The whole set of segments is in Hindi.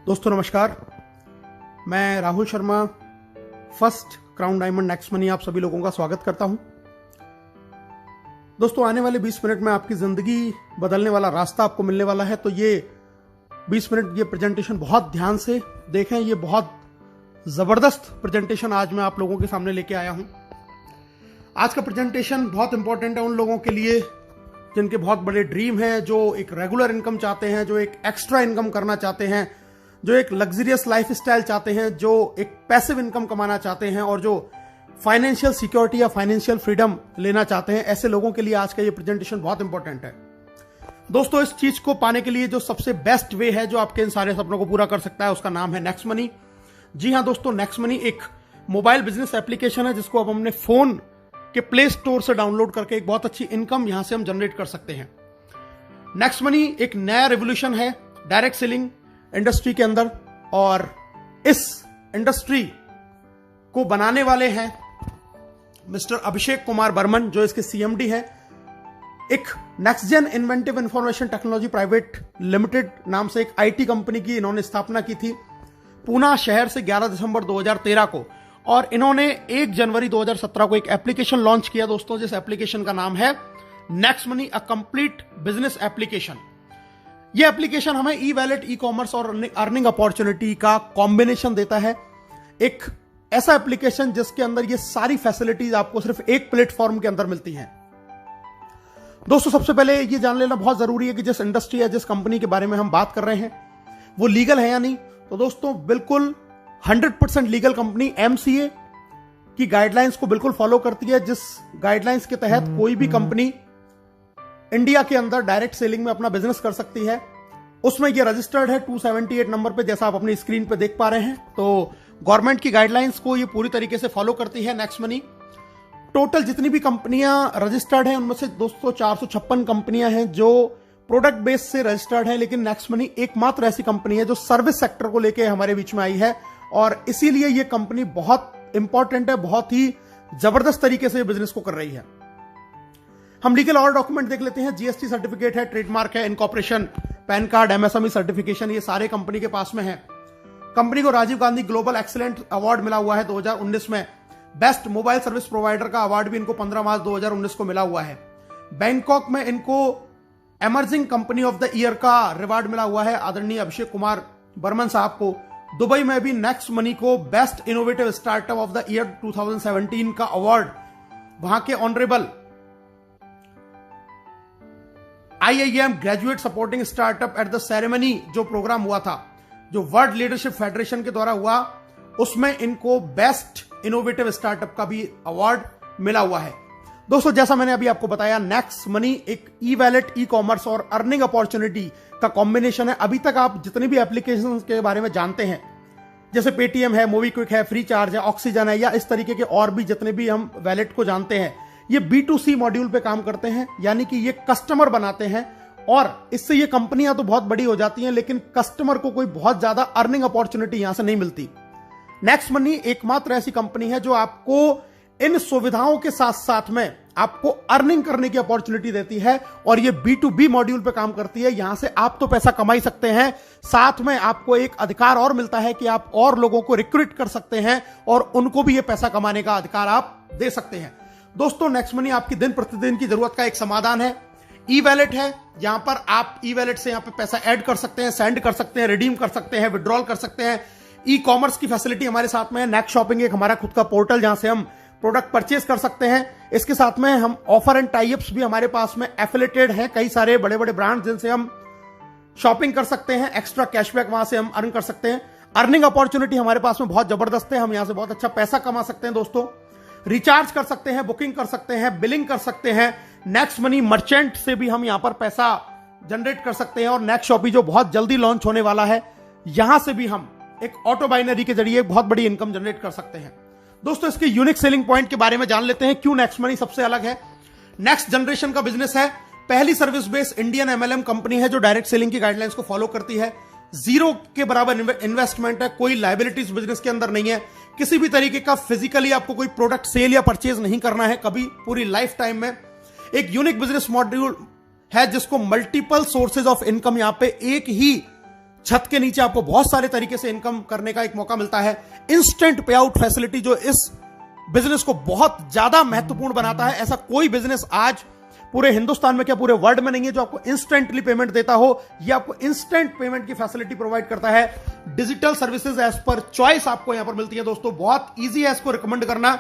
दोस्तों नमस्कार, मैं Rahul Sharma first crown diamond next money आप सभी लोगों का स्वागत करता हूं। दोस्तों आने वाले 20 मिनट में आपकी जिंदगी बदलने वाला रास्ता आपको मिलने वाला है, तो ये 20 मिनट ये प्रेजेंटेशन बहुत ध्यान से देखें। ये बहुत जबरदस्त प्रेजेंटेशन आज मैं आप लोगों के सामने लेके आया हूं। आज का प्रेजेंटेशन बहुत इंपॉर्टेंट है उन लोगों के लिए जिनके बहुत बड़े ड्रीम है, जो एक रेगुलर इनकम चाहते हैं, जो एक एक्स्ट्रा इनकम करना चाहते हैं, जो एक लग्जरियस लाइफ स्टाइल चाहते हैं, जो एक पैसिव इनकम कमाना चाहते हैं और जो फाइनेंशियल सिक्योरिटी या फाइनेंशियल फ्रीडम लेना चाहते हैं। ऐसे लोगों के लिए आज का ये प्रेजेंटेशन बहुत इंपॉर्टेंट है। दोस्तों इस चीज को पाने के लिए जो सबसे बेस्ट वे है जो आपके इन सारे सपनों को पूरा कर सकता है, उसका नाम है नेक्स्ट मनी। जी हां दोस्तों, नेक्स्ट मनी एक मोबाइल बिजनेस एप्लीकेशन है जिसको अब हमने फोन के प्ले स्टोर से डाउनलोड करके एक बहुत अच्छी इनकम यहां से हम जनरेट कर सकते हैं। नेक्स्ट मनी एक नया रेवोल्यूशन है डायरेक्ट सेलिंग इंडस्ट्री के अंदर, और इस इंडस्ट्री को बनाने वाले हैं मिस्टर अभिषेक कुमार बर्मन, जो इसके सीएमडी हैं। एक next gen inventive information technology private limited नाम से एक आईटी कंपनी की इन्होंने स्थापना की थी पूना शहर से 11 दिसंबर 2013 को, और इन्होंने 1 जनवरी 2017 को एक एप्लीकेशन लॉन्च किया दोस्तों, जिस एप्लीकेशन का नाम है next money, a complete business application. यह एप्लीकेशन हमें ई वैलेट, ई कॉमर्स और अर्निंग अपॉर्चुनिटी का कॉम्बिनेशन देता है। एक ऐसा एप्लीकेशन जिसके अंदर ये सारी फैसिलिटीज आपको सिर्फ एक प्लेटफॉर्म के अंदर मिलती हैं। दोस्तों सबसे पहले ये जान लेना बहुत जरूरी है कि जिस इंडस्ट्री या जिस कंपनी के बारे में हम बात कर रहे हैं वो लीगल है या नहीं। तो दोस्तों बिल्कुल 100% लीगल कंपनी एमसीए की गाइडलाइंस को बिल्कुल फॉलो करती है, जिस गाइडलाइंस के तहत कोई भी कंपनी इंडिया के अंदर डायरेक्ट सेलिंग में अपना बिजनेस कर सकती है। उसमें ये रजिस्टर्ड है 278 नंबर पे, जैसा आप अपनी स्क्रीन पे देख पा रहे हैं। तो गवर्नमेंट की गाइडलाइंस को ये पूरी तरीके से फॉलो करती है नेक्स्ट मनी। टोटल जितनी भी कंपनियां रजिस्टर्ड हैं उनमें से दोस्तों 456 कंपनियां हैं जो प्रोडक्ट बेस से रजिस्टर्ड है, लेकिन नेक्स्ट मनी एकमात्र ऐसी कंपनी है जो सर्विस सेक्टर को लेकर हमारे बीच में आई है, और इसीलिए ये कंपनी बहुत इंपॉर्टेंट है, बहुत ही जबरदस्त तरीके से बिजनेस को कर रही है। हम लीगल और डॉक्यूमेंट देख लेते हैं। जीएसटी सर्टिफिकेट है, ट्रेडमार्क है, incorporation, PAN card, MSME certification, ये सारे कंपनी के पास में है। कंपनी को Rajiv Gandhi global excellent award मिला हुआ है 2019 में। बेस्ट मोबाइल सर्विस प्रोवाइडर का अवार्ड भी इनको 15 मार्च 2019 को मिला हुआ है। बैंकॉक में इनको emerging company of the year का रिवार्ड मिला हुआ है आदरणीय अभिषेक कुमार बर्मन साहब को। दुबई में भी नेक्स्ट मनी को best innovative startup of the year 2017 का अवार्ड वहां के honourable IIM graduate supporting startup at the ceremony जो प्रोग्राम हुआ था, जो वर्ल्ड लीडरशिप फेडरेशन के द्वारा हुआ, उसमें इनको बेस्ट इनोवेटिव स्टार्टअप का भी अवार्ड मिला हुआ है। दोस्तों जैसा मैंने अभी आपको बताया, नेक्स्ट मनी एक ई वैलेट, ई कॉमर्स और अर्निंग अपॉर्चुनिटी का कॉम्बिनेशन है। अभी तक आप जितनी भी एप्लीकेशन के बारे में जानते हैं, जैसे पेटीएम है, मोबीक्विक है, फ्री चार्ज है, ऑक्सीजन है, या इस तरीके के और भी जितने भी हम वैलेट को जानते हैं, ये B2C मॉड्यूल पे काम करते हैं, यानी कि ये कस्टमर बनाते हैं, और इससे ये कंपनियां तो बहुत बड़ी हो जाती हैं, लेकिन कस्टमर को कोई बहुत ज्यादा अर्निंग अपॉर्चुनिटी यहां से नहीं मिलती। नेक्स्ट मनी एकमात्र ऐसी कंपनी है जो आपको इन सुविधाओं के साथ साथ में आपको अर्निंग करने की अपॉर्चुनिटी देती है, और ये B2B मॉड्यूल पे काम करती है। यहां से आप तो पैसा कमा ही सकते हैं, साथ में आपको एक अधिकार और मिलता है कि आप और लोगों को रिक्रूट कर सकते हैं और उनको भी ये पैसा कमाने का अधिकार आप दे सकते हैं। दोस्तों नेक्स्ट मनी आपकी दिन प्रतिदिन की जरूरत का एक समाधान है। ई वैलेट है, यहां पर आप ई वैलेट से यहां पे पैसा ऐड कर सकते हैं, सेंड कर सकते हैं, रिडीम कर सकते हैं, विड्रॉल कर सकते हैं। ई कॉमर्स की फैसिलिटी हमारे साथ में है। नेक्स्ट शॉपिंग एक हमारा खुद का पोर्टल जहां से हम प्रोडक्ट परचेज कर सकते हैं। इसके साथ में हम ऑफर एंड टाइप्स भी हमारे पास में एफिलेटेड हैं, कई सारे बड़े बड़े ब्रांड जिनसे हम शॉपिंग कर सकते हैं, एक्स्ट्रा कैशबैक वहां से हम अर्न कर सकते हैं। अर्निंग अपॉर्चुनिटी हमारे पास में बहुत जबरदस्त है, हम यहां से बहुत अच्छा पैसा कमा सकते हैं। दोस्तों रिचार्ज कर सकते हैं, बुकिंग कर सकते हैं, बिलिंग कर सकते हैं। नेक्स्ट मनी मर्चेंट से भी हम यहां पर पैसा जनरेट कर सकते हैं, और नेक्स्ट शॉपी जो बहुत जल्दी लॉन्च होने वाला है, यहां से भी हम एक ऑटो बाइनरी के जरिए बहुत बड़ी इनकम जनरेट कर सकते हैं। दोस्तों इसके यूनिक सेलिंग पॉइंट के बारे में जान लेते हैं, क्यों नेक्स्ट मनी सबसे अलग है। नेक्स्ट जनरेशन का बिजनेस है, पहली service based Indian MLM company है जो डायरेक्ट सेलिंग की गाइडलाइंस को फॉलो करती है। जीरो के बराबर इन्वेस्टमेंट है, कोई लायबिलिटीज बिजनेस के अंदर नहीं है, किसी भी तरीके का फिजिकली आपको कोई प्रोडक्ट सेल या परचेज नहीं करना है कभी पूरी लाइफ टाइम में। एक यूनिक बिजनेस मॉड्यूल है जिसको मल्टीपल सोर्सेज ऑफ इनकम यहां पे एक ही छत के नीचे आपको बहुत सारे तरीके से इनकम करने का एक मौका मिलता है। इंस्टेंट पे आउट फैसिलिटी जो इस बिजनेस को बहुत ज्यादा महत्वपूर्ण बनाता है। ऐसा कोई बिजनेस आज पूरे हिंदुस्तान में क्या पूरे वर्ल्ड में नहीं है जो आपको इंस्टेंटली पेमेंट देता हो। यह आपको इंस्टेंट पेमेंट की फैसिलिटी प्रोवाइड करता है। Digital services as per choice आपको यहां पर मिलती है दोस्तों। बहुत ईजी है इसको रिकमेंड करना।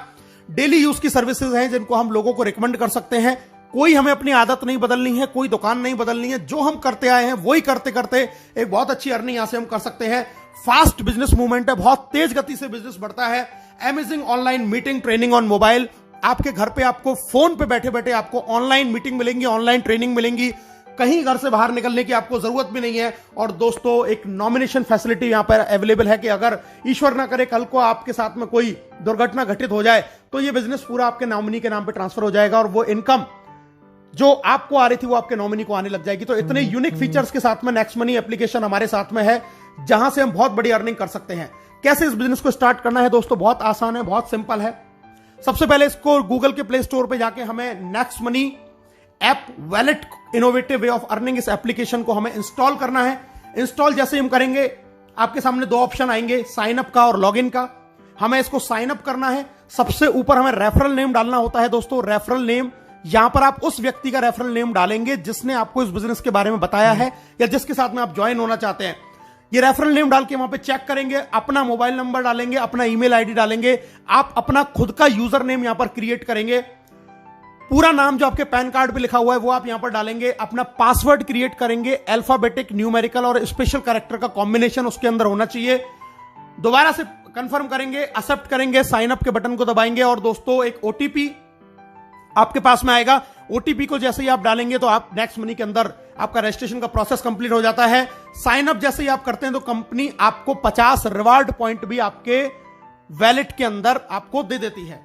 डेली यूज की सर्विसेज हैं जिनको हम लोगों को रिकमेंड कर सकते हैं। कोई हमें अपनी आदत नहीं बदलनी है, कोई दुकान नहीं बदलनी है। जो हम करते आए हैं वही करते करते एक बहुत अच्छी अर्निंग यहां से हम कर सकते हैं। फास्ट बिजनेस मूवमेंट है, बहुत तेज गति से बिजनेस बढ़ता है। Amazing online meeting training on mobile. आपके घर पे आपको फोन पे बैठे बैठे आपको ऑनलाइन मीटिंग मिलेंगी, ऑनलाइन ट्रेनिंग मिलेंगी। कहीं घर से बाहर निकलने की आपको जरूरत भी नहीं है। और दोस्तों एक नॉमिनेशन फैसिलिटी यहां पर अवेलेबल है कि अगर ईश्वर ना करे कल को आपके साथ में कोई दुर्घटना घटित हो जाए तो ये बिजनेस पूरा आपके नॉमिनी के नाम पे ट्रांसफर हो जाएगा और वो इनकम जो आपको आ रही थी वो आपके नॉमिनी को आने लग जाएगी। तो इतने यूनिक फीचर्स के साथ में नेक्स्ट मनी एप्लीकेशन हमारे साथ में है जहां से हम बहुत बड़ी अर्निंग कर सकते हैं। कैसे इस बिजनेस को स्टार्ट करना है दोस्तों, बहुत आसान है, बहुत सिंपल है। सबसे पहले इसको गूगल के प्ले स्टोर पे जाके हमें next money app wallet innovative way of earning इस एप्लीकेशन को हमें इंस्टॉल करना है। इंस्टॉल जैसे हम करेंगे आपके सामने दो ऑप्शन आएंगे, साइन अप का और लॉगिन का। हमें इसको साइन अप करना है। सबसे ऊपर हमें रेफरल नेम डालना होता है दोस्तों। रेफरल नेम, यहां पर आप उस व्यक्ति का रेफरल नेम डालेंगे जिसने आपको इस बिजनेस के बारे में बताया है या जिसके साथ में आप ज्वाइन होना चाहते हैं। ये रेफरल नेम डाल के वहां पे चेक करेंगे, अपना मोबाइल नंबर डालेंगे, अपना ईमेल आईडी डालेंगे। आप अपना खुद का यूजर नेम यहां पर क्रिएट करेंगे। पूरा नाम जो आपके पैन कार्ड पे लिखा हुआ है वो आप यहां पर डालेंगे। अपना पासवर्ड क्रिएट करेंगे, अल्फाबेटिक, न्यूमेरिकल और स्पेशल कैरेक्टर का कॉम्बिनेशन उसके अंदर होना चाहिए। दोबारा से कंफर्म करेंगे, एक्सेप्ट करेंगे, साइन अप के बटन को दबाएंगे और दोस्तों एक ओटीपी आपके पास में आएगा। ओटीपी को जैसे ही आप डालेंगे तो आप नेक्स्ट मनी के अंदर आपका रजिस्ट्रेशन का प्रोसेस कंप्लीट हो जाता है। साइन अप जैसे ही आप करते हैं तो कंपनी आपको 50 रिवार्ड पॉइंट भी आपके वैलेट के अंदर आपको दे देती है।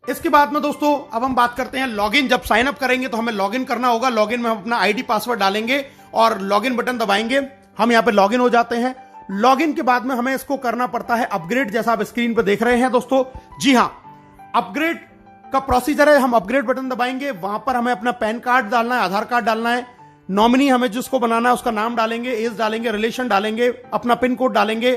इसके बाद में दोस्तों अब हम बात करते हैं लॉगिन। जब साइन अप करेंगे तो हमें लॉगिन करना होगा। लॉगिन में हम अपना आईडी पासवर्ड डालेंगे और लॉगिन बटन दबाएंगे। हम यहां पे लॉगिन हो जाते हैं। लॉगिन के बाद में हमें इसको करना पड़ता है अपग्रेड, जैसा आप स्क्रीन पर देख रहे हैं दोस्तों। जी हां, अपग्रेड का प्रोसीजर है। हम अपग्रेड बटन दबाएंगे, वहां पर हमें अपना पैन कार्ड डालना है, आधार कार्ड डालना है, नॉमिनी हमें जिसको बनाना है उसका नाम डालेंगे, एज डालेंगे, रिलेशन डालेंगे, अपना पिन कोड डालेंगे,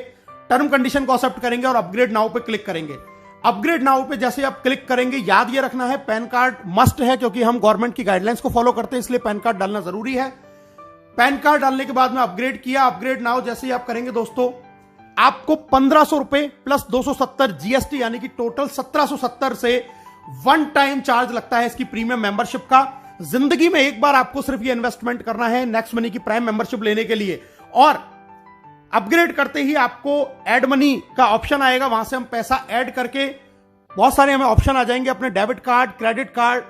टर्म कंडीशन को एक्सेप्ट करेंगे और अपग्रेड नाउ पे क्लिक करेंगे। अपग्रेड नाउ पे जैसे आप क्लिक करेंगे, याद ये रखना है पैन कार्ड मस्ट है क्योंकि हम गवर्नमेंट की गाइडलाइंस को फॉलो करते हैं, इसलिए पैन कार्ड डालना जरूरी है। पैन कार्ड डालने के बाद में अपग्रेड किया। अपग्रेड नाउ जैसे ही आप करेंगे दोस्तों आपको 1500 रुपए प्लस 270 जीएसटी यानी कि टोटल 1770 से वन टाइम चार्ज लगता है इसकी प्रीमियम मेंबरशिप का। जिंदगी में एक बार आपको सिर्फ ये इन्वेस्टमेंट करना है नेक्स्ट मनी की प्राइम मेंबरशिप लेने के लिए। और अपग्रेड करते ही आपको ऐड मनी का ऑप्शन आएगा, वहां से हम पैसा ऐड करके बहुत सारे हमें ऑप्शन आ जाएंगे। अपने डेबिट कार्ड, क्रेडिट कार्ड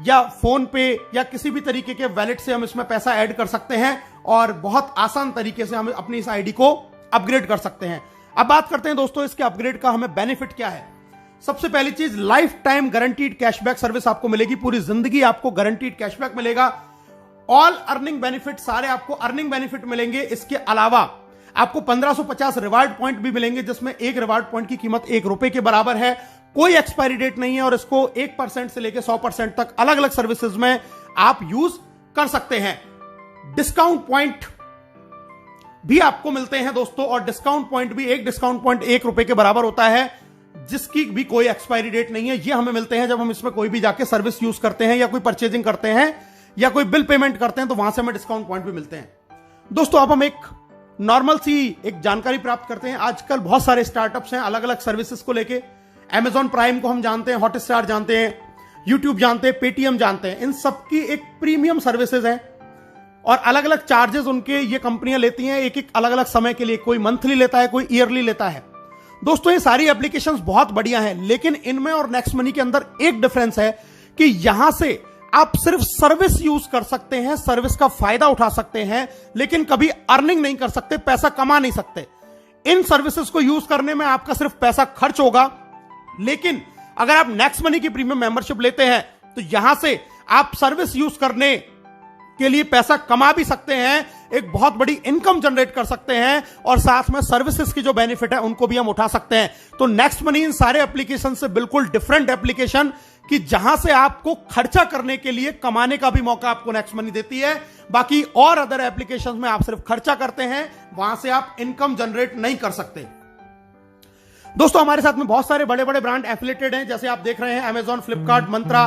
या फोन पे या किसी भी तरीके के वैलेट से हम इसमें पैसा ऐड कर सकते हैं और बहुत आसान तरीके से हम अपनी इस आईडी को अपग्रेड कर सकते हैं। अब बात करते हैं दोस्तों इसके अपग्रेड का हमें बेनिफिट क्या है। सबसे पहली चीज, life time guaranteed cashback service आपको मिलेगी। पूरी जिंदगी आपको गारंटीड कैशबैक मिलेगा। ऑल अर्निंग बेनिफिट, सारे आपको अर्निंग बेनिफिट मिलेंगे। इसके अलावा आपको 1550 रिवार्ड पॉइंट भी मिलेंगे जिसमें एक रिवार्ड पॉइंट की कीमत ₹1 के बराबर है। कोई एक्सपायरी डेट नहीं है और इसको 1% से लेकर 100% तक अलग अलग सर्विसेज में आप यूज कर सकते हैं। डिस्काउंट पॉइंट भी आपको मिलते हैं दोस्तों और डिस्काउंट पॉइंट भी, एक डिस्काउंट पॉइंट ₹1 के बराबर होता है जिसकी भी कोई एक्सपायरी डेट नहीं है। ये हमें मिलते हैं जब हम इसमें कोई भी जाके सर्विस यूज करते हैं या कोई परचेजिंग करते हैं या कोई बिल पेमेंट करते हैं तो वहां से हमें डिस्काउंट पॉइंट भी मिलते हैं। दोस्तों अब हम एक नॉर्मल सी एक जानकारी प्राप्त करते हैं। आजकल बहुत सारे स्टार्टअप्स हैं अलग अलग सर्विसेज को लेके। अमेजॉन प्राइम को हम जानते हैं, हॉटस्टार जानते हैं, यूट्यूब जानते हैं, पेटीएम जानते हैं। इन सबकी एक प्रीमियम सर्विसेज है और अलग अलग चार्जेस उनके ये कंपनियां लेती हैं एक एक अलग अलग समय के लिए। कोई मंथली लेता है, कोई ईयरली लेता है। दोस्तों ये सारी एप्लीकेशंस बहुत बढ़िया हैं, लेकिन इनमें और नेक्स्ट मनी के अंदर एक डिफरेंस है कि यहां से आप सिर्फ सर्विस यूज कर सकते हैं, सर्विस का फायदा उठा सकते हैं, लेकिन कभी अर्निंग नहीं कर सकते, पैसा कमा नहीं सकते। इन सर्विसेज को यूज करने में आपका सिर्फ पैसा खर्च होगा, लेकिन अगर आप नेक्स्ट मनी की प्रीमियम मेंबरशिप लेते हैं तो यहां से आप सर्विस यूज करने के लिए पैसा कमा भी सकते हैं, एक बहुत बड़ी इनकम जनरेट कर सकते हैं और साथ में सर्विसेज की जो बेनिफिट है उनको भी हम उठा सकते हैं। तो नेक्स्ट मनी इन सारे एप्लीकेशन से बिल्कुल डिफरेंट एप्लीकेशन कि जहां से आपको खर्चा करने के लिए कमाने का भी मौका आपको नेक्स्ट मनी देती है। बाकी और अदर एप्लीकेशंस में आप सिर्फ खर्चा करते हैं, वहां से आप इनकम जनरेट नहीं कर सकते। दोस्तों हमारे साथ में बहुत सारे बड़े बड़े ब्रांड एफिलेटेड हैं, जैसे आप देख रहे हैं अमेजॉन, फ्लिपकार्ट, मंत्रा।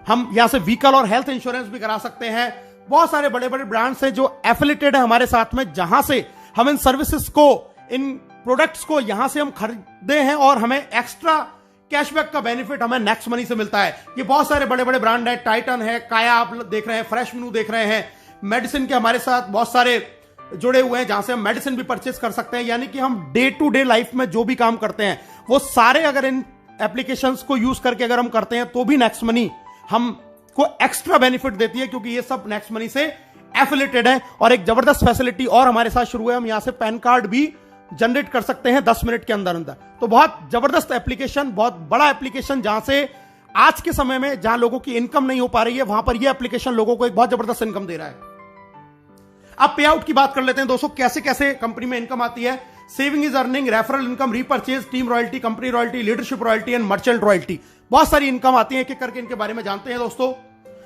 हम यहां से व्हीकल और हेल्थ इंश्योरेंस भी करा सकते हैं। बहुत सारे बड़े बड़े ब्रांड्स हैं जो एफिलेटेड है हमारे साथ में, जहां से हम इन सर्विसेज को, इन प्रोडक्ट्स को यहां से हम खरीदते हैं और हमें एक्स्ट्रा कैशबैक का बेनिफिट हमें नेक्स्ट मनी से मिलता है। ये बहुत सारे बड़े बड़े ब्रांड है, टाइटन है, काया आप देख रहे हैं, फ्रेश मेनू देख रहे हैं। मेडिसिन के हमारे साथ बहुत सारे जुड़े हुए हैं, जहां से हम मेडिसिन भी परचेस कर सकते हैं। यानी कि हम डे टू डे लाइफ में जो भी काम करते हैं वो सारे अगर इन एप्लीकेशंस को यूज करके अगर हम करते हैं तो भी नेक्स्ट मनी हमको एक्स्ट्रा बेनिफिट देती है, क्योंकि ये सब नेक्स्ट मनी से एफिलेटेड है। और एक जबरदस्त फैसिलिटी और हमारे साथ शुरू है, हम यहां से पैन कार्ड भी जनरेट कर सकते हैं 10 मिनट के अंदर अंदर। तो बहुत जबरदस्त एप्लीकेशन, बहुत बड़ा एप्लीकेशन, जहां से आज के समय में जहां लोगों की इनकम नहीं हो पा रही है, वहां पर यह एप्लीकेशन लोगों को एक बहुत जबरदस्त इनकम दे रहा है। अब पे आउट की बात कर लेते हैं दोस्तों, कैसे कैसे कंपनी में इनकम आती है। Saving is earning, referral income, repurchase, team royalty, company royalty, leadership royalty and merchant royalty. बहुत सारी इनकम आती है, एक एक करके इनके बारे में जानते हैं दोस्तों।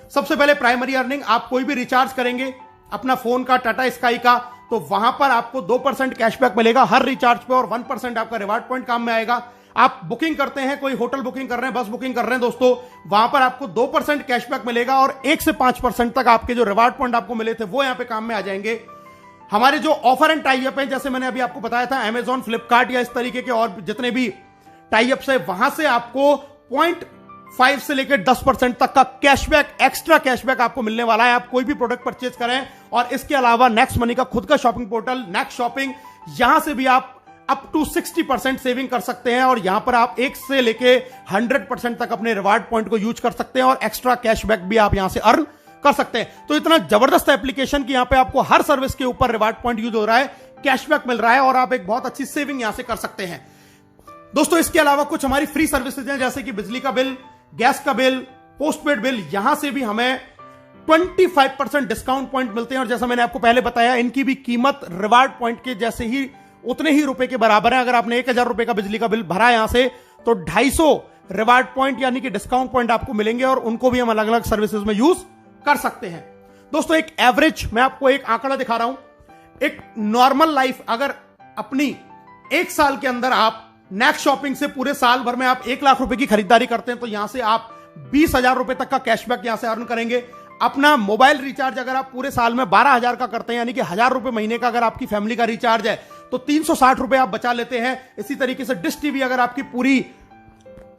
सबसे पहले प्राइमरी अर्निंग, आप कोई भी रिचार्ज करेंगे अपना फोन का, टाटा स्काई का, तो वहां पर आपको 2% कैशबैक मिलेगा हर रिचार्ज पे और 1% आपका रिवार्ड पॉइंट काम में आएगा। आप बुकिंग करते हैं, कोई होटल बुकिंग कर रहे हैं, बस बुकिंग कर रहे हैं दोस्तों, वहां पर आपको 2% कैशबैक मिलेगा और 1 से 5% तक आपके जो रिवार्ड पॉइंट आपको मिले थे वो यहां पे काम में आ जाएंगे। हमारे जो ऑफर एंड टाइप है, जैसे मैंने अभी आपको बताया था, अमेजॉन, फ्लिपकार्ट या इस तरीके के और जितने भी टाइप्स है, वहां से आपको 0.5 से लेकर 10% तक का कैशबैक, एक्स्ट्रा कैशबैक आपको मिलने वाला है। आप कोई भी प्रोडक्ट परचेज करें। और इसके अलावा नेक्स्ट मनी का खुद का शॉपिंग पोर्टल नेक्स्ट शॉपिंग, यहां से भी आप अप टू 60% सेविंग कर सकते हैं और यहां पर आप 1 से लेके 100% तक अपने रिवार्ड पॉइंट को यूज कर सकते हैं और एक्स्ट्रा कैशबैक भी आप यहां से अर्न कर सकते हैं। तो इतना जबरदस्त एप्लीकेशन कि यहां पे आपको हर सर्विस के ऊपर रिवार्ड पॉइंट यूज हो रहा है, कैशबैक मिल रहा है और आप एक बहुत अच्छी सेविंग यहां से कर सकते हैं दोस्तों। इसके अलावा कुछ हमारी फ्री सर्विसेज हैं, जैसे कि बिजली का बिल, गैस का बिल, पोस्टपेड बिल, यहां से भी हमें 25% डिस्काउंट पॉइंट मिलते हैं। और जैसा मैंने आपको पहले बताया, इनकी भी कीमत रिवार्ड पॉइंट के जैसे ही उतने ही रुपए के बराबर है। अगर आपने 1000 रुपए का बिजली का बिल भरा यहां से, तो 250 रिवार्ड पॉइंट यानी कि डिस्काउंट पॉइंट आपको मिलेंगे और उनको भी हम अलग अलग सर्विसेज में यूज कर सकते हैं दोस्तों। एक एवरेज, मैं आपको एक आंकड़ा दिखा रहा हूं, एक नॉर्मल लाइफ अगर अपनी 1 साल के अंदर आप नेक्स्ट शॉपिंग से पूरे साल भर में आप 1 लाख रुपए की खरीदारी करते हैं, तो यहां से आप 20,000 रुपए तक का कैशबैक यहां से अर्न करेंगे। अपना मोबाइल रिचार्ज अगर आप पूरे साल में 12,000 का करते हैं, यानी कि 1,000 रुपए महीने का अगर आपकी फैमिली का रिचार्ज है, तो 360 रुपए आप बचा लेते हैं। इसी तरीके से डिश टीवी अगर आपकी पूरी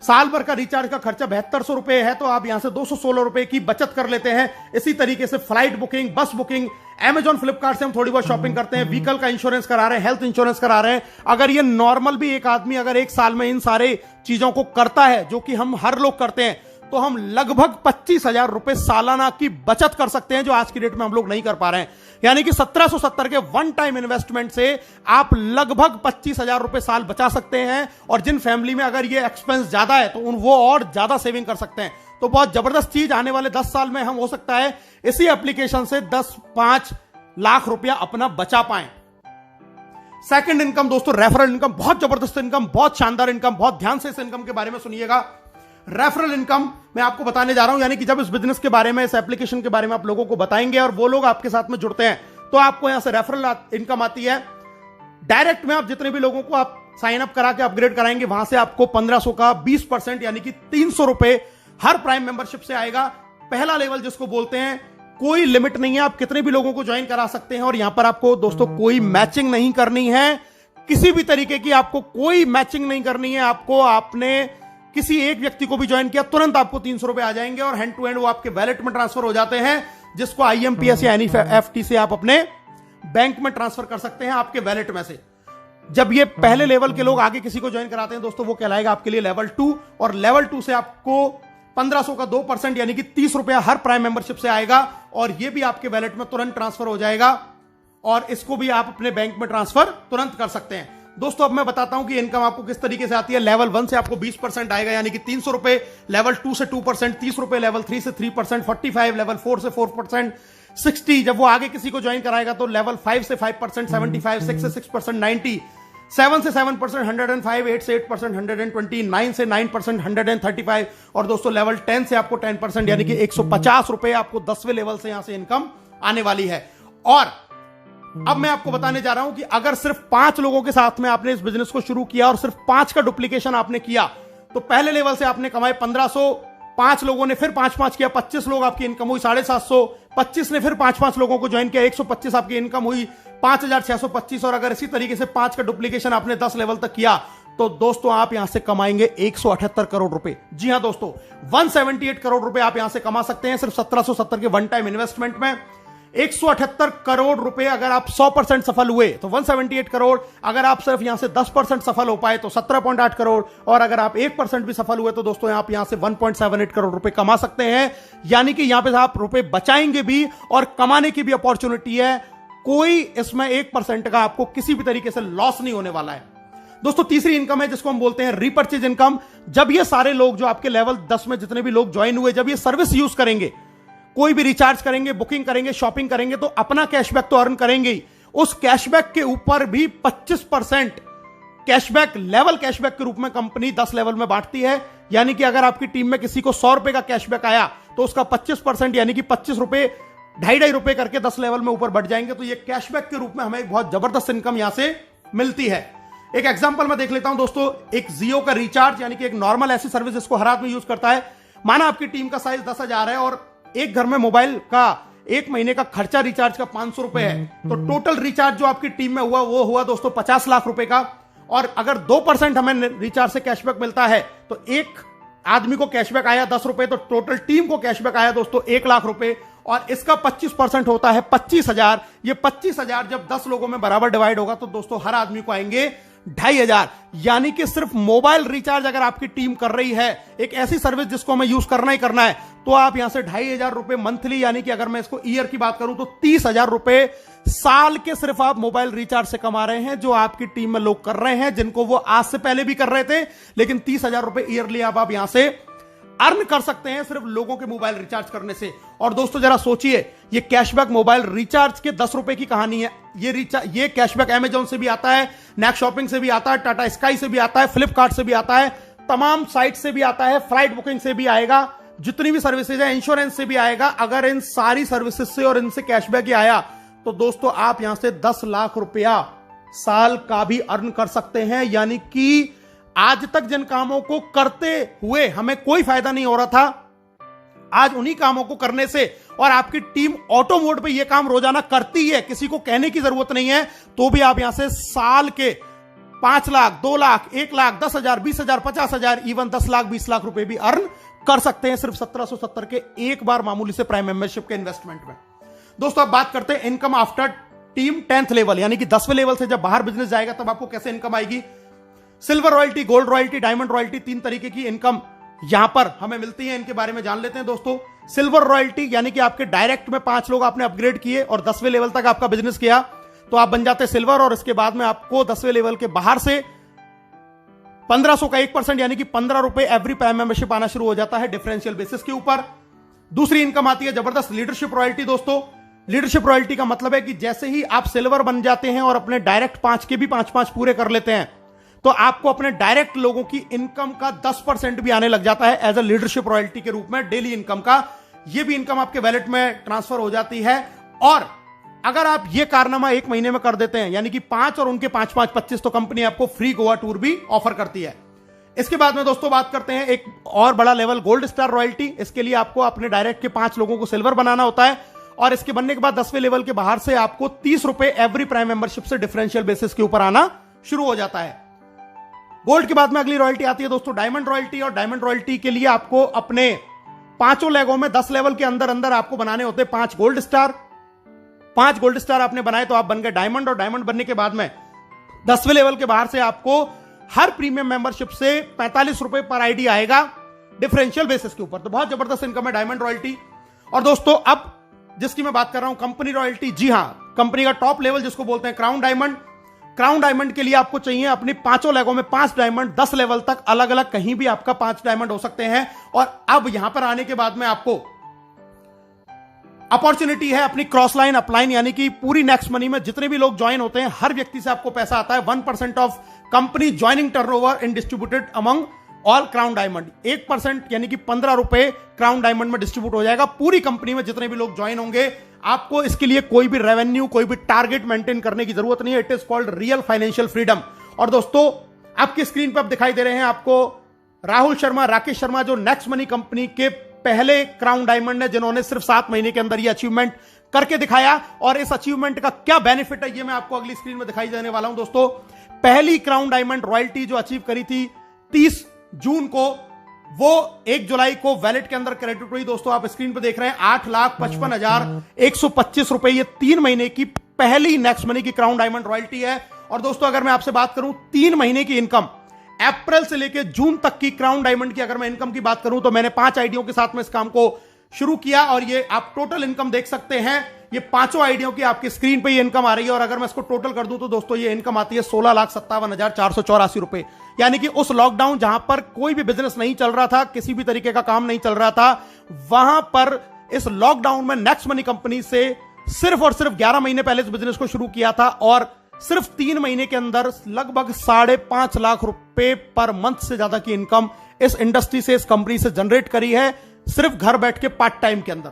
साल भर का रिचार्ज का खर्चा 7200 रुपए है, तो आप यहां से 216 रुपए की बचत कर लेते हैं। इसी तरीके से फ्लाइट बुकिंग, बस बुकिंग, अमेजॉन, फ्लिपकार्ट से हम थोड़ी बहुत शॉपिंग करते हैं, व्हीकल का इंश्योरेंस करा रहे हैं, हेल्थ इंश्योरेंस करा रहे हैं। अगर ये नॉर्मल भी एक आदमी अगर 1 साल में इन सारे चीजों को करता है, जो कि हम हर लोग करते हैं, तो हम लगभग 25,000 रुपए सालाना की बचत कर सकते हैं, जो आज की डेट में हम लोग नहीं कर पा रहे हैं। यानी कि 1770 के वन टाइम इन्वेस्टमेंट से आप लगभग 25,000 रुपए साल बचा सकते हैं। और जिन फैमिली में अगर ये एक्सपेंस ज्यादा है, तो वो और ज्यादा सेविंग कर सकते हैं। तो बहुत जबरदस्त चीज, आने वाले 10 साल में हम हो सकता है इसी एप्लीकेशन से 10-5 लाख रुपया अपना बचा पाएं। सेकंड इनकम दोस्तों, रेफरल इनकम, बहुत जबरदस्त इनकम, बहुत शानदार इनकम, बहुत ध्यान से इस इनकम के बारे में सुनिएगा। रेफरल इनकम मैं आपको बताने जा रहा हूं, यानी कि जब इस बिजनेस के बारे में, इस एप्लीकेशन के बारे में आप लोगों को बताएंगे और वो लोग आपके साथ में जुड़ते हैं, तो आपको यहां से रेफरल इनकम आती है। डायरेक्ट में आप जितने भी लोगों को आप साइन अप करा के अपग्रेड कराएंगे, वहां से आपको 1500 का 20% यानी कि 300 रुपए हर प्राइम मेंबरशिप से आएगा। पहला लेवल जिसको बोलते हैं, कोई लिमिट नहीं है, आप कितने भी लोगों को ज्वाइन करा सकते हैं। और यहां पर आपको दोस्तों कोई मैचिंग नहीं करनी है, किसी भी तरीके की आपको कोई मैचिंग नहीं करनी है। आपने किसी एक व्यक्ति को भी ज्वाइन किया, तुरंत आपको 300 रुपए आ जाएंगे और हैंड टू हैंड वो आपके वैलेट में ट्रांसफर हो जाते हैं, जिसको IMPS या NEFT से आप अपने बैंक में ट्रांसफर कर सकते हैं आपके वैलेट में से। जब ये पहले लेवल के लोग आगे किसी को ज्वाइन कराते हैं दोस्तों, वो कहलाएगा आपके लिए लेवल 2। और लेवल 2 से आपको 1500 का 2% यानी कि 30 रुपया हर प्राइम मेंबरशिप से आएगा और ये भी आपके वैलेट में तुरंत ट्रांसफर हो जाएगा और इसको भी आप अपने बैंक में ट्रांसफर तुरंत कर सकते हैं। दोस्तों अब मैं बताता हूं कि इनकम आपको किस तरीके से आती है। लेवल 1 से आपको 20% आएगा यानी कि 300 रुपए, लेवल 2 से 2%, 30 रुपए, लेवल 3 से 3%, 45, लेवल 4 से 4%, 60। जब वो आगे किसी को ज्वाइन कराएगा तो लेवल 5 से 5%, 75, 6 से 6%, 90, 7 से 7% 105, 8 से 8% 120, 9 से 9% 135 और दोस्तों लेवल 10 से आपको 10% यानी कि 150 रुपए आपको 10वें लेवल से यहां से इनकम आने वाली है। और अब मैं आपको बताने जा रहा हूं कि अगर सिर्फ 5 लोगों के साथ में आपने इस बिजनेस को शुरू किया और सिर्फ 5 का डुप्लीकेशन आपने किया तो पहले लेवल से आपने कमाए 1500, 5 लोगों ने फिर 5 किया, 25 लोग आपकी इनकम हुई 750, 25 ने फिर 5 लोगों को ज्वाइन किया, 125 आपकी इनकम हुई 5625। और अगर इसी तरीके से 5 का डुप्लीकेशन आपने 10 लेवल तक किया तो दोस्तों आप यहां से कमाएंगे 178 करोड़ रुपए। जी हां दोस्तों, 178 करोड़ रुपए आप यहां से कमा सकते हैं सिर्फ 1770 के वन टाइम इन्वेस्टमेंट में। 178 करोड़ रुपए अगर आप 100% सफल हुए तो 178 करोड़, अगर आप सिर्फ यहां से 10% सफल हो पाए तो 17.8 करोड़, और अगर आप 1% भी सफल हुए तो दोस्तों आप यहां से 1.78 करोड़ रुपए कमा सकते हैं। यानी कि यहां पे आप रुपए बचाएंगे भी और कमाने की भी अपॉर्चुनिटी है। कोई इसमें 1% का आपको किसी भी तरीके से लॉस नहीं होने वाला है। दोस्तों तीसरी इनकम है जिसको हम बोलते हैं रीपर्चेज इनकम। जब ये सारे लोग जो आपके लेवल 10 में जितने भी लोग ज्वाइन हुए, जब ये सर्विस यूज करेंगे, कोई भी रिचार्ज करेंगे, बुकिंग करेंगे, शॉपिंग करेंगे तो अपना कैशबैक तो अर्न करेंगे ही, उस कैशबैक के ऊपर भी 25% कैशबैक लेवल कैशबैक के रूप में कंपनी 10 लेवल में बांटती है। यानी कि अगर आपकी टीम में किसी को 100 रुपए का कैशबैक आया तो उसका 25% यानी कि 25 रुपए 2.5 रुपए करके 10 लेवल में ऊपर बढ़ जाएंगे। तो ये कैशबैक के रूप में हमें एक बहुत जबरदस्त इनकम यहां से मिलती है। एक एग्जांपल मैं देख लेता हूं दोस्तों, एक जियो का रिचार्ज यानी कि एक नॉर्मल ऐसी सर्विस जिसको हर आदमी यूज करता है। माना आपकी टीम का साइज 10,000 है और एक घर में मोबाइल का 1 महीने का खर्चा रिचार्ज का 500 रुपए है, तो टोटल रिचार्ज जो आपकी टीम में हुआ वो हुआ दोस्तों 50 लाख रुपए का। और अगर 2% हमें रिचार्ज से कैशबैक मिलता है तो एक आदमी को कैशबैक आया 10 रुपए, तो टोटल टीम को कैशबैक आया दोस्तों 1 लाख रुपए, और इसका 25% होता है 25,000। ये 25,000 जब 10 लोगों में बराबर डिवाइड होगा तो दोस्तों हर आदमी को आएंगे 2,500। यानी कि सिर्फ मोबाइल रिचार्ज अगर आपकी टीम कर रही है, एक ऐसी सर्विस जिसको हमें यूज करना ही करना है, तो आप यहां से 2,500 रुपए मंथली, यानी कि अगर मैं इसको ईयर की बात करूं तो 30,000 रुपए साल के सिर्फ आप मोबाइल रिचार्ज से कमा रहे हैं, जो आपकी टीम में लोग कर रहे हैं, जिनको वो आज से पहले भी कर रहे थे। लेकिन 30,000 रुपए ईयरली आप यहां से अर्न कर सकते हैं सिर्फ लोगों के मोबाइल रिचार्ज करने से। और दोस्तों जरा सोचिए, ये कैशबैक मोबाइल रिचार्ज के 10 रुपए की कहानी है। ये कैशबैक अमेजॉन से भी आता है, नेक शॉपिंग से भी आता है, टाटा स्काई से भी आता है, फ्लिपकार्ट से भी आता है, तमाम साइट से भी आता है, फ्लाइट बुकिंग से भी आएगा, जितनी भी सर्विसेज है, इंश्योरेंस से भी आएगा। अगर इन सारी सर्विसेज से और इनसे कैशबैक ही आया तो दोस्तों आप यहां से 10 लाख रुपया साल का भी अर्न कर सकते हैं। यानी कि आज तक जिन कामों को करते हुए हमें कोई फायदा नहीं हो रहा था, आज उन्हीं कामों को करने से, और आपकी टीम ऑटो मोड पे ये काम रोजाना करती है, किसी को कहने की जरूरत नहीं है, तो भी आप यहां से साल के 5 लाख, 2 लाख, 1 लाख, 10,000, 20,000, 50,000, इवन 10 लाख, 20 लाख रुपए भी अर्न कर सकते हैं सिर्फ 1770 के एक बार मामूली से प्राइम मेंबरशिप के इन्वेस्टमेंट में। दोस्तों अब बात करते हैं income after team 10th level, यानी कि 10वें लेवल से जब बाहर बिजनेस जाएगा तब आपको कैसे इनकम आएगी। Silver royalty, gold royalty, diamond royalty, 3 तरीके की इनकम यहां पर हमें मिलती है। इनके बारे में जान लेते हैं दोस्तों। सिल्वर रॉयल्टी यानी कि आपके डायरेक्ट में 5 लोग आपने अपग्रेड किए और 10वें लेवल तक आपका बिजनेस किया तो आप बन जाते हैं सिल्वर, और इसके बाद में आपको 10वें लेवल के बाहर से 1500 का 1% यानी कि 15 रुपए एवरी प्राइम मेंबरशिप आना शुरू हो जाता है डिफरेंशियल बेसिस के ऊपर। दूसरी इनकम आती है जबरदस्त लीडरशिप रॉयल्टी। दोस्तों लीडरशिप रॉयल्टी का मतलब है कि जैसे ही आप सिल्वर बन जाते हैं और अपने डायरेक्ट 5 के भी 5 पूरे कर लेते हैं तो आपको अपने डायरेक्ट लोगों की इनकम का 10% भी आने लग जाता है एज अ लीडरशिप रॉयल्टी के रूप में, डेली इनकम का। यह भी इनकम आपके वैलेट में ट्रांसफर हो जाती है। और अगर आप ये कारनामा 1 महीने में कर देते हैं, यानी कि 5 और उनके 5 25, तो कंपनी आपको फ्री गोवा टूर भी ऑफर करती है। इसके बाद में दोस्तों बात करते हैं एक और बड़ा लेवल, गोल्ड स्टार रॉयल्टी। इसके लिए आपको अपने डायरेक्ट के 5 लोगों को सिल्वर बनाना होता है, और इसके बनने के बाद 10वें लेवल के बाहर से आपको 30 रुपए एवरी प्राइम मेंबरशिप से डिफरेंशियल बेसिस के ऊपर आना शुरू हो जाता है। गोल्ड के बाद में अगली रॉयल्टी आती है दोस्तों डायमंड रॉयल्टी, और डायमंड रॉयल्टी के लिए आपको अपने 5 लेगों में 10 लेवल के अंदर अंदर आपको बनाने होते हैं 5 गोल्ड स्टार। 5 गोल्ड स्टार आपने बनाए तो आप बन गए डायमंड, और डायमंड बनने के बाद में 10वें लेवल के बाहर से आपको हर प्रीमियम मेंबरशिप से 45 रुपए पर आईडी आएगा डिफरेंशियल बेसिस के ऊपर। तो बहुत जबरदस्त इनकम है डायमंड रॉयल्टी। और दोस्तों अब जिसकी मैं बात कर रहा हूं कंपनी रॉयल्टी, जी हां, कंपनी का टॉप लेवल जिसको बोलते हैं क्राउन डायमंड। क्राउन डायमंड के लिए आपको चाहिए अपनी 5 लेगों में 5 डायमंड, 10 लेवल तक अलग अलग कहीं भी आपका 5 डायमंड हो सकते हैं। और अब यहां पर आने के बाद में आपको अपॉर्चुनिटी है अपनी क्रॉस लाइन अपलाइन, यानी कि पूरी नेक्स्ट मनी में जितने भी लोग ज्वाइन होते हैं हर व्यक्ति से आपको पैसा आता है। 1% of company joining turnover in distributed among all crown diamond, 1% यानी कि 15 रुपए क्राउन डायमंड में डिस्ट्रीब्यूट हो जाएगा पूरी कंपनी में जितने भी लोग ज्वाइन होंगे। आपको इसके लिए कोई भी रेवेन्यू, कोई भी टारगेट मेंटेन करने की जरूरत नहीं है। It is called real financial freedom. और दोस्तों आपकी स्क्रीन पर अब दिखाई दे रहे हैं आपको राहुल शर्मा, राकेश शर्मा, जो नेक्स्ट मनी कंपनी के पहले क्राउन डायमंड है, जिन्होंने सिर्फ 7 महीने के अंदर ये अचीवमेंट करके दिखाया। और इस अचीवमेंट का क्या बेनिफिट है ये मैं आपको अगली स्क्रीन में दिखाई देने वाला हूं। दोस्तों पहली क्राउन डायमंड रॉयल्टी जो अचीव करी थी 30 जून को, वो 1 जुलाई को वैलेट के अंदर क्रेडिट हुई। दोस्तों आप स्क्रीन पर देख रहे हैं 8,55,125 रुपए, ये 3 महीने की पहली नेक्स्ट मनी की क्राउन डायमंड रॉयल्टी है। और दोस्तों अगर मैं आपसे बात करूं 3 महीने की इनकम, अप्रैल से लेकर जून तक की क्राउन डायमंड की अगर मैं इनकम की बात करूं तो मैंने 5 आईडियों के साथ में इस काम को शुरू किया और ये आप टोटल इनकम देख सकते हैं। ये 5 आईडियों की आपकी स्क्रीन पे ये इनकम आ रही है और अगर मैं इसको टोटल कर दूं तो दोस्तों ये इनकम आती है 16,57,484 रुपए। यानी कि उस लॉकडाउन जहां पर कोई भी बिजनेस नहीं चल रहा था, किसी भी तरीके का काम नहीं चल रहा था, वहां पर इस लॉकडाउन में नेक्स्ट मनी कंपनी से सिर्फ और सिर्फ 11 महीने पहले इस बिजनेस को शुरू किया था और सिर्फ 3 महीने के अंदर लगभग 5.5 लाख रुपए पर मंथ से ज्यादा की इनकम इस इंडस्ट्री से, इस कंपनी से जनरेट करी है सिर्फ घर बैठ के पार्ट टाइम के अंदर।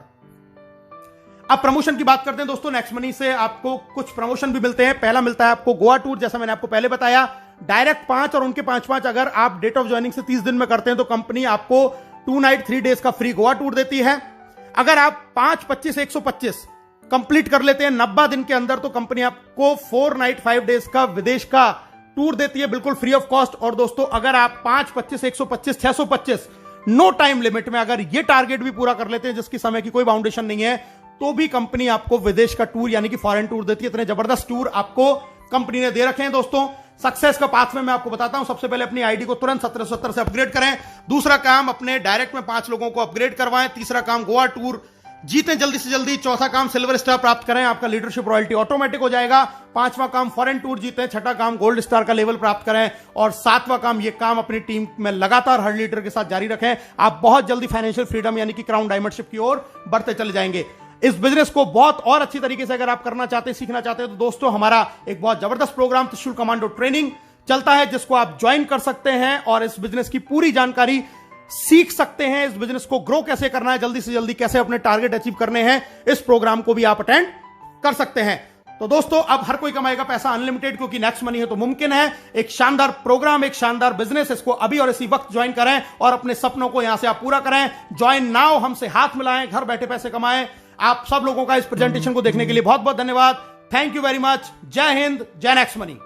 अब प्रमोशन की बात करते हैं दोस्तों। नेक्स्ट मनी से आपको कुछ प्रमोशन भी मिलते हैं। पहला मिलता है आपको गोवा टूर, जैसा मैंने आपको पहले बताया, डायरेक्ट 5 और उनके 5 अगर आप डेट ऑफ ज्वाइनिंग से 30 दिन में करते हैं तो कंपनी आपको 2 नाइट 3 डेज का फ्री गोवा टूर देती है। अगर आप 5, 25, 125 कंप्लीट कर लेते हैं 90 दिन के अंदर तो कंपनी आपको 4 नाइट 5 डेज का विदेश का टूर देती है बिल्कुल फ्री ऑफ कॉस्ट। और दोस्तों अगर आप 5, 25, 125, 625 नो टाइम लिमिट में अगर ये टारगेट भी पूरा कर लेते हैं जिसकी समय की कोई बाउंडेशन नहीं है तो भी कंपनी आपको विदेश का टूर यानी कि फॉरेन टूर देती है। इतने जबरदस्त टूर आपको कंपनी ने दे रखे हैं। दोस्तों सक्सेस का पाथ में मैं आपको बताता हूं। सबसे पहले अपनी आईडी को तुरंत 1770 से अपग्रेड करें। दूसरा काम अपने डायरेक्ट में 5 लोगों को अपग्रेड करवाएं। तीसरा काम गोवा टूर जीतें जल्दी से जल्दी। चौथा काम सिल्वर स्टार प्राप्त करें, आपका लीडरशिप रॉयल्टी ऑटोमेटिक हो जाएगा। 5वां काम फॉरेन टूर जीतें। 6ठा काम गोल्ड स्टार का लेवल प्राप्त करें और 7वां काम ये काम अपनी टीम में लगातार हर लीडर के साथ जारी रखें। आप बहुत जल्दी फाइनेंशियल फ्रीडम यानी कि क्राउन डायमंडशिप की ओर बढ़ते चले जाएंगे। इस बिजनेस को बहुत और अच्छी तरीके से अगर आप करना चाहते हैं, सीखना चाहते हैं तो दोस्तों हमारा एक बहुत जबरदस्त प्रोग्राम त्रिशूल कमांडो ट्रेनिंग चलता है जिसको आप ज्वाइन कर सकते हैं और इस बिजनेस की पूरी जानकारी सीख सकते हैं। इस बिजनेस को ग्रो कैसे करना है, जल्दी से जल्दी कैसे अपने टारगेट अचीव करने हैं, इस प्रोग्राम को भी आप अटेंड कर सकते हैं। तो दोस्तों अब हर कोई कमाएगा पैसा अनलिमिटेड, क्योंकि नेक्स्ट मनी है तो मुमकिन है। एक शानदार प्रोग्राम, एक शानदार बिजनेस, इसको अभी और इसी वक्त ज्वाइन करें और अपने सपनों को यहां से आप पूरा करें। ज्वाइन नाउ, हमसे हाथ मिलाएं, घर बैठे पैसे कमाएं। आप सब लोगों का इस प्रेजेंटेशन को देखने के लिए बहुत बहुत धन्यवाद। Thank you very much. जय हिंद, जय नेक्स्ट मनी।